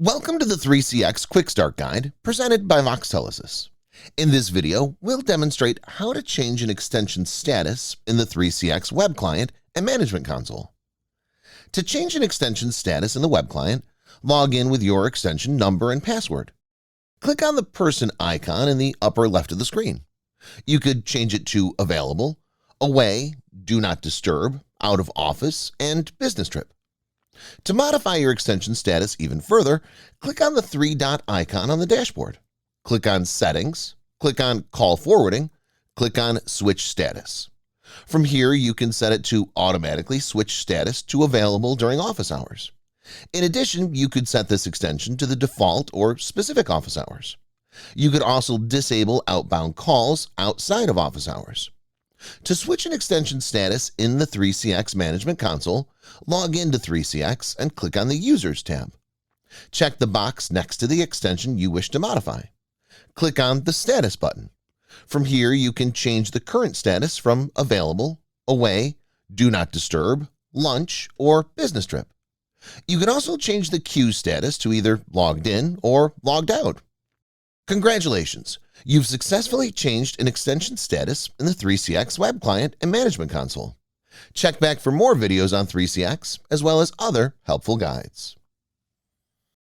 Welcome to the 3CX Quick Start Guide presented by Voxtelesys. In this video, we'll demonstrate how to change an extension status in the 3CX web client and management console. To change an extension status in the web client, log in with your extension number and password. Click on the person icon in the upper left of the screen. You could change it to Available, Away, Do Not Disturb, Out of Office, and Business Trip. To modify your extension status even further, click on the three-dot icon on the dashboard. Click on Settings, click on Call Forwarding, click on Switch Status. From here, you can set it to automatically switch status to available during office hours. In addition, you could set this extension to the default or specific office hours. You could also disable outbound calls outside of office hours. To switch an extension status in the 3CX Management Console, log into 3CX and click on the Users tab. Check the box next to the extension you wish to modify. Click on the Status button. From here, you can change the current status from Available, Away, Do Not Disturb, Lunch, or Business Trip. You can also change the queue status to either Logged In or Logged Out. Congratulations! You've successfully changed an extension status in the 3CX web client and management console. Check back for more videos on 3CX as well as other helpful guides.